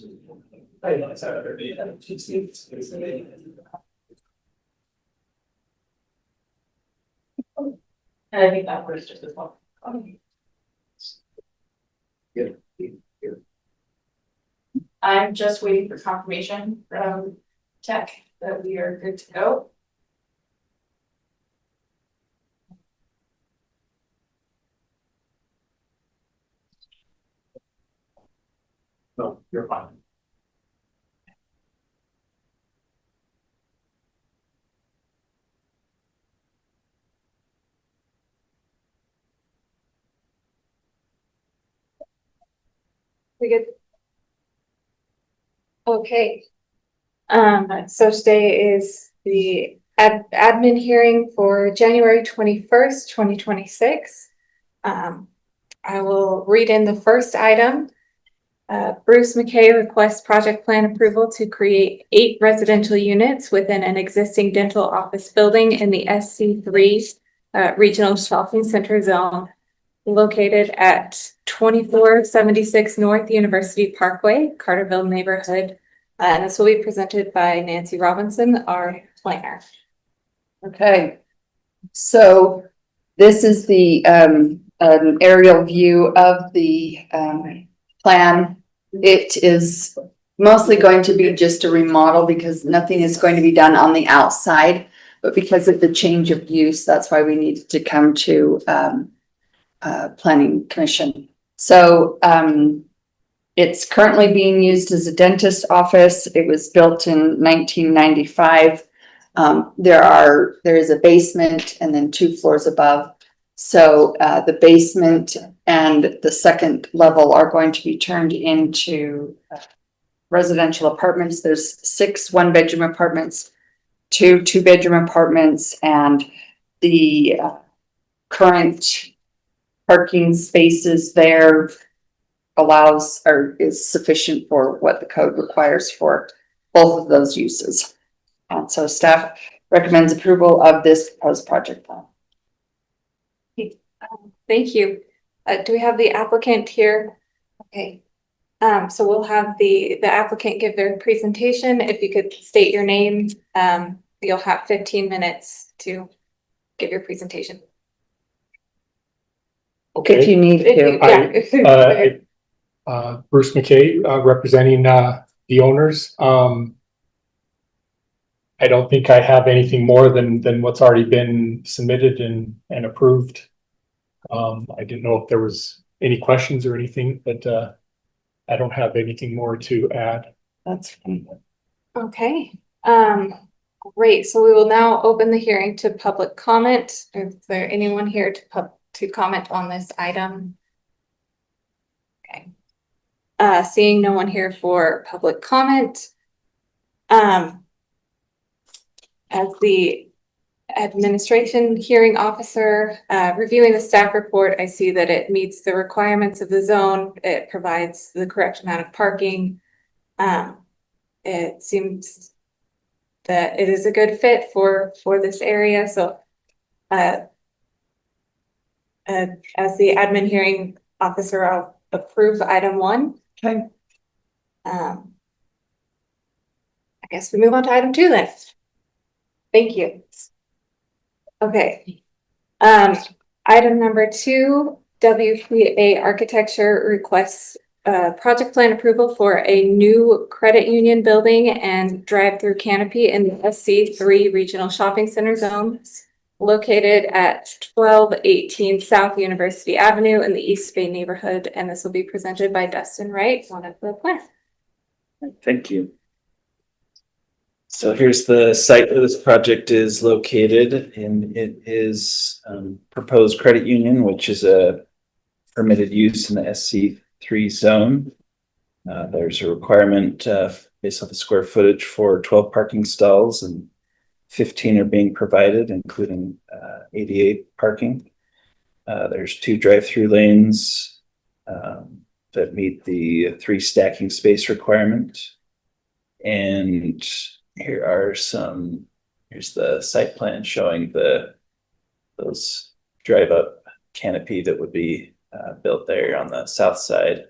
And I think that was just as well. Good. I'm just waiting for confirmation from tech that we are good to go. No, you're fine. We good? Okay. So today is the admin hearing for January 21st, 2026. I will read in the first item. Bruce Mackay requests project plan approval to create 8 residential units within an existing dental office building in the SC3 Regional Shopping Center zone located at 2476 North University Parkway, Carterville neighborhood. And this will be presented by Nancy Robinson, our planner. Okay, so this is the an aerial view of the plan. It is mostly going to be just a remodel because nothing is going to be done on the outside, but because of the change of use, that's why we needed to come to Planning Commission. So it's currently being used as a dentist office. It was built in 1995. There is a basement and then 2 floors above. So the basement and the second level are going to be turned into residential apartments. There's 6 one-bedroom apartments, 2 two-bedroom apartments, and the current parking spaces there allows or is sufficient for what the code requires for both of those uses. And so staff recommends approval of this proposed project plan. Thank you. Do we have the applicant here? Okay. So we'll have the applicant give their presentation. If you could state your name, you'll have 15 minutes to give your presentation. Okay. If you need to. Bruce Mackay, representing the owners. I don't think I have anything more than what's already been submitted and approved. I didn't know if there was any questions or anything, but I don't have anything more to add. That's fine. Okay. Great. So we will now open the hearing to public comment. Is there anyone here to comment on this item? Okay. Seeing no one here for public comment. As the administration hearing officer, reviewing the staff report, I see that it meets the requirements of the zone. It provides the correct amount of parking. It seems that it is a good fit for this area. So as the admin hearing officer, I'll approve item 1. Okay. I guess we move on to item 2 then. Thank you. Okay. Item number 2, WPA Architecture requests project plan approval for a new credit union building and drive-through canopy in the SC3 Regional Shopping Center zone located at 1218 South University Avenue in the East Bay neighborhood. And this will be presented by Dustin Wright, one of the planners. Thank you. So here's the site where this project is located, and it is proposed credit union, which is a permitted use in the SC3 zone. There's a requirement based off the square footage for 12 parking stalls, and 15 are being provided, including 88 parking. There's 2 drive-through lanes that meet the 3 stacking space requirement. And here's the site plan showing those drive-up canopy that would be built there on the south side.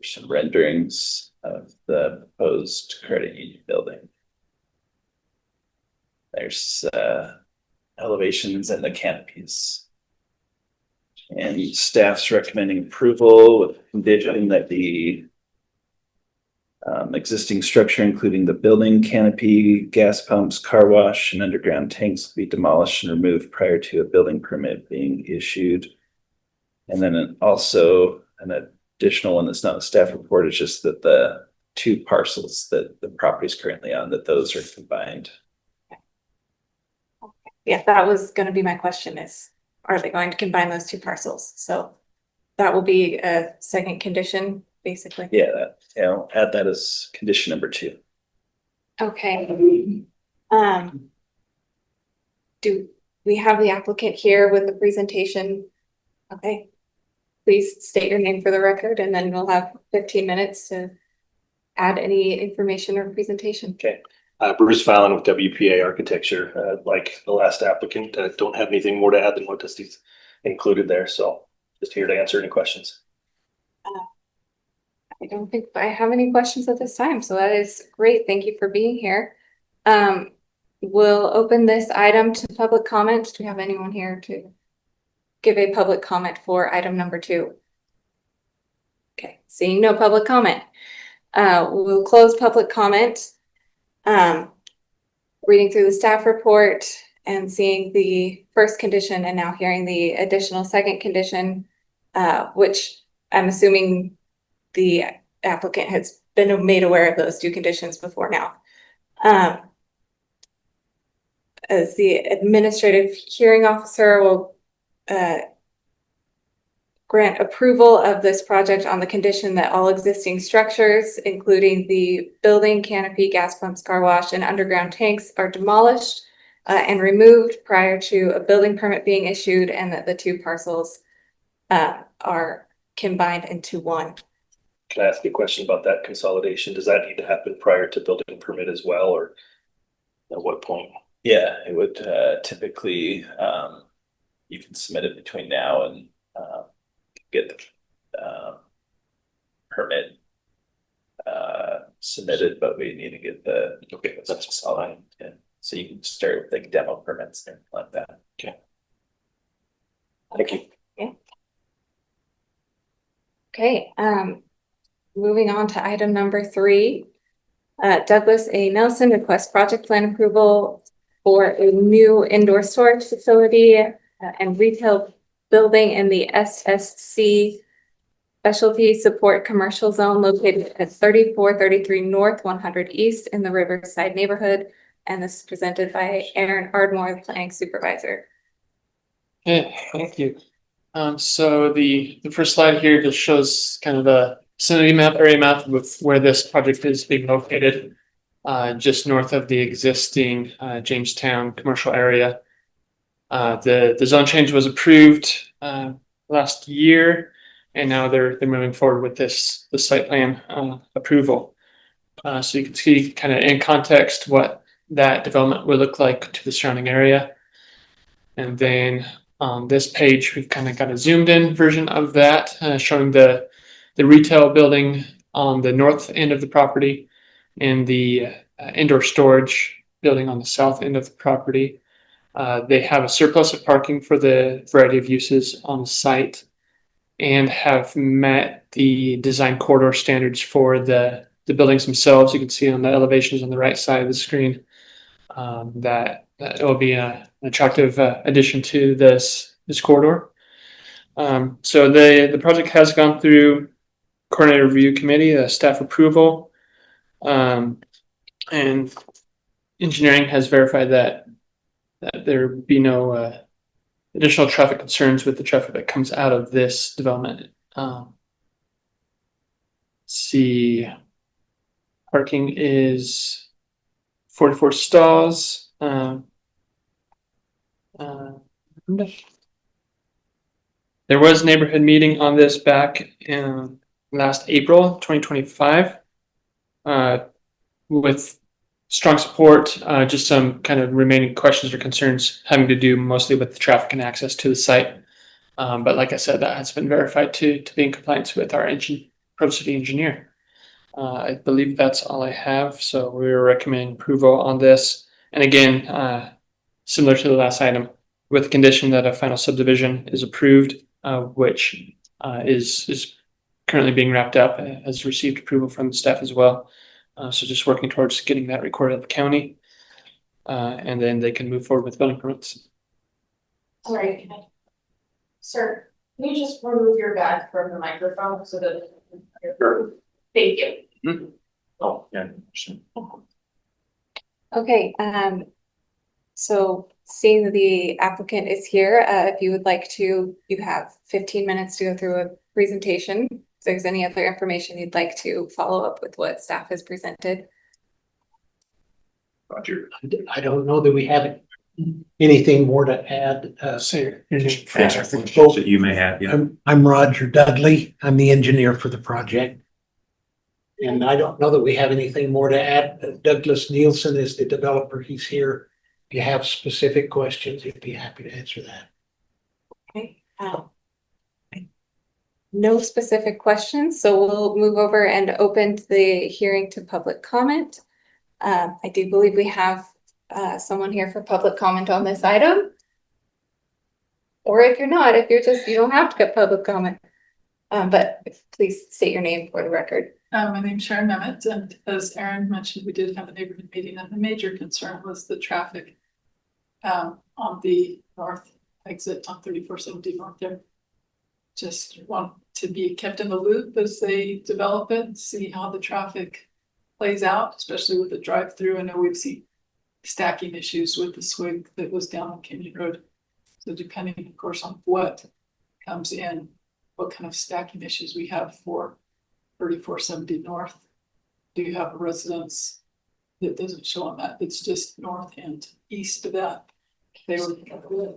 There's some renderings of the proposed credit union building. There's elevations and the canopies. And staff's recommending approval with condition that the existing structure, including the building, canopy, gas pumps, car wash, and underground tanks, will be demolished and removed prior to a building permit being issued. And then also an additional one that's not a staff report is just that the two parcels that the property is currently on, that those are combined. Yeah, that was gonna be my question is, are they going to combine those two parcels? So that will be a second condition, basically. Yeah, I'll add that as condition number 2. Okay. Do we have the applicant here with the presentation? Okay. Please state your name for the record, and then we'll have 15 minutes to add any information or presentation. Okay, Bruce Fallon with WPA Architecture. Like the last applicant, don't have anything more to add than what Dusty's included there, so just here to answer any questions. I don't think I have any questions at this time, so that is great. Thank you for being here. We'll open this item to public comment. Do we have anyone here to give a public comment for item number 2? Okay, seeing no public comment. We'll close public comment. Reading through the staff report and seeing the first condition and now hearing the additional second condition, which I'm assuming the applicant has been made aware of those 2 conditions before now. As the administrative hearing officer will grant approval of this project on the condition that all existing structures, including the building, canopy, gas pumps, car wash, and underground tanks, are demolished and removed prior to a building permit being issued, and that the 2 parcels are combined into one. Can I ask you a question about that consolidation? Does that need to happen prior to building permit as well, or at what point? Yeah, it would typically, you can submit it between now and get the permit submitted, but we need to get the that's fine. Yeah. So you can start with like demo permits and like that. Okay. Thank you. Yeah. Okay, moving on to item number 3. Douglas A. Nelson requests project plan approval for a new indoor storage facility and retail building in the SSC Specialty Support Commercial Zone located at 3433 North 100 East in the Riverside neighborhood. And this is presented by Aaron Ardmore, the planning supervisor. Okay, thank you. So the first slide here just shows kind of a vicinity map, area map with where this project is being located, just north of the existing Jamestown commercial area. The zone change was approved last year, and now they're moving forward with this site plan approval. So you can see kind of in context what that development would look like to the surrounding area. And then on this page, we've kind of got a zoomed in version of that, showing the retail building on the north end of the property and the indoor storage building on the south end of the property. They have a surplus of parking for the variety of uses on the site and have met the design corridor standards for the buildings themselves. You can see on the elevations on the right side of the screen that it will be an attractive addition to this corridor. So the project has gone through coordinator review committee, staff approval, and engineering has verified that there be no additional traffic concerns with the traffic that comes out of this development. Let's see, parking is 44 stalls. There was a neighborhood meeting on this back in last April 2025 with strong support, just some kind of remaining questions or concerns having to do mostly with the traffic and access to the site. But like I said, that has been verified to be in compliance with our Pro City Engineer. I believe that's all I have, so we're recommending approval on this. And again, similar to the last item, with the condition that a final subdivision is approved, which is currently being wrapped up, has received approval from the staff as well. So just working towards getting that recorded at the county. And then they can move forward with building permits. Sorry, sir, can you just remove your bag from the microphone so that? Thank you. Oh, yeah. Okay, so seeing that the applicant is here, if you would like to, you have 15 minutes to go through a presentation. If there's any other information you'd like to follow up with what staff has presented. Roger. I don't know that we have anything more to add. That you may have, yeah. I'm Roger Dudley. I'm the engineer for the project. And I don't know that we have anything more to add. Douglas Nielsen is the developer. He's here. If you have specific questions, he'd be happy to answer that. Okay. No specific questions, so we'll move over and open the hearing to public comment. I do believe we have someone here for public comment on this item. Or if you're not, you don't have to get public comment. But please state your name for the record. My name's Sharon Memmott, and as Aaron mentioned, we did have a neighborhood meeting, and the major concern was the traffic on the north exit on 3470 north there. Just want to be kept in the loop as they develop it, see how the traffic plays out, especially with the drive-through. I know we've seen stacking issues with the swig that was down on Canyon Road. So depending, of course, on what comes in, what kind of stacking issues we have for 3470 north. Do you have a residence that doesn't show on that? It's just north and east of that. They were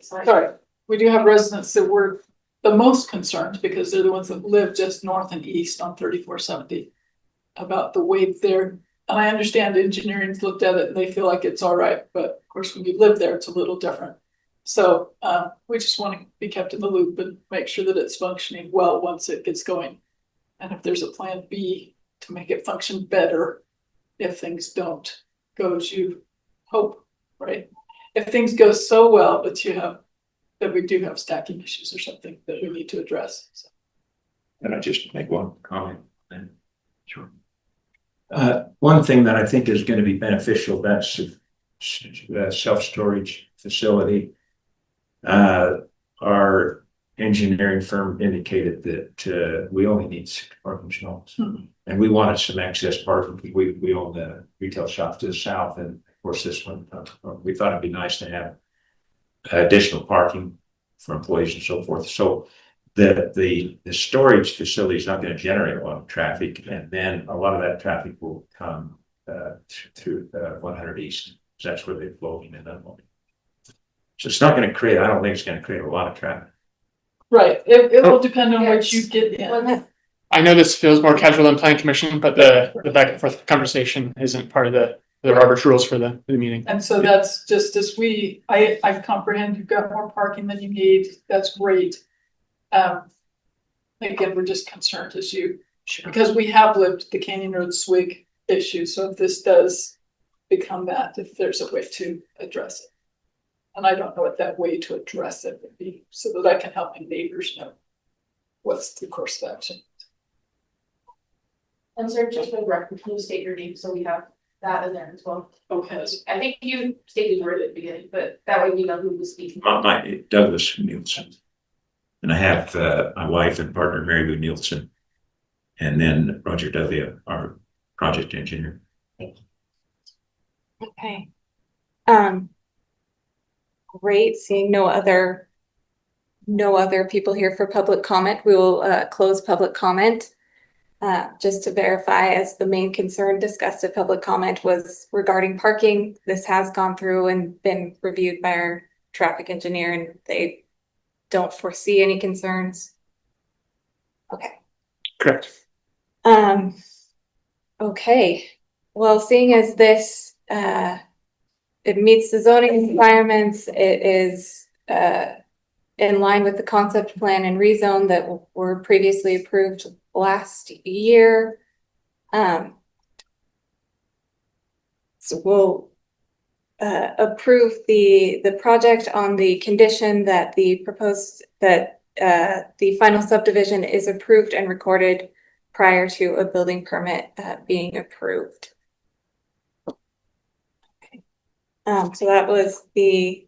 sorry. We do have residents that were the most concerned because they're the ones that live just north and east on 3470 about the weight there. And I understand engineering's looked at it and they feel like it's all right, but of course when you live there, it's a little different. So we just want to be kept in the loop and make sure that it's functioning well once it gets going. And if there's a plan B to make it function better, if things don't go as you hope, right? If things go so well, but we do have stacking issues or something that we need to address. So. Can I just make one comment then? Sure. One thing that I think is going to be beneficial, that's a self-storage facility. Our engineering firm indicated that we only need 6 parking stalls. And we wanted some access parking. We own the retail shop to the south, and of course this one, we thought it'd be nice to have additional parking for employees and so forth. So the storage facility is not going to generate a lot of traffic, and then a lot of that traffic will come through 100 East. That's where they're flowing and unloading. So it's not going to create, I don't think it's going to create a lot of traffic. Right. It will depend on what you get in. I know this feels more casual than planning commission, but the back and forth conversation isn't part of the Robert's rules for the meeting. And so that's just as I comprehend you've got more parking than you need. That's great. Again, we're just concerned as you, because we have lived the Canyon Road swig issue. So if this does become that, if there's a way to address it. And I don't know what that way to address it would be, so that I can help my neighbors know what's the course of action. And sir, just for the record, can you state your name so we have that in there as well? Okay. I think you stated your word at the beginning, but that way we know who was speaking. My Douglas Nielsen. And I have my wife and partner, Mary Lou Nielsen. And then Roger Dudley, our project engineer. Okay. Great, seeing no other people here for public comment, we will close public comment. Just to verify, as the main concern discussed at public comment was regarding parking. This has gone through and been reviewed by our traffic engineer, and they don't foresee any concerns. Okay. Correct. Okay, well, seeing as this it meets the zoning requirements, it is in line with the concept plan and rezone that were previously approved last year. So we'll approve the project on the condition that the final subdivision is approved and recorded prior to a building permit being approved. So that was the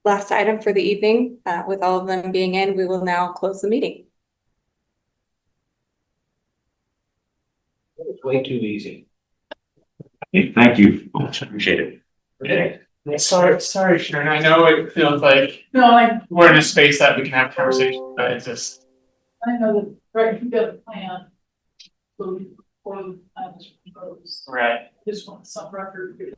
last item for the evening. With all of them being in, we will now close the meeting. It's way too easy. Thank you. Appreciate it. Okay. Sorry, Sharon, I know it feels like we're in a space that we can have conversation, but it's just. I know that, right, you got a plan. So, for the plan is proposed, Right. just want some record.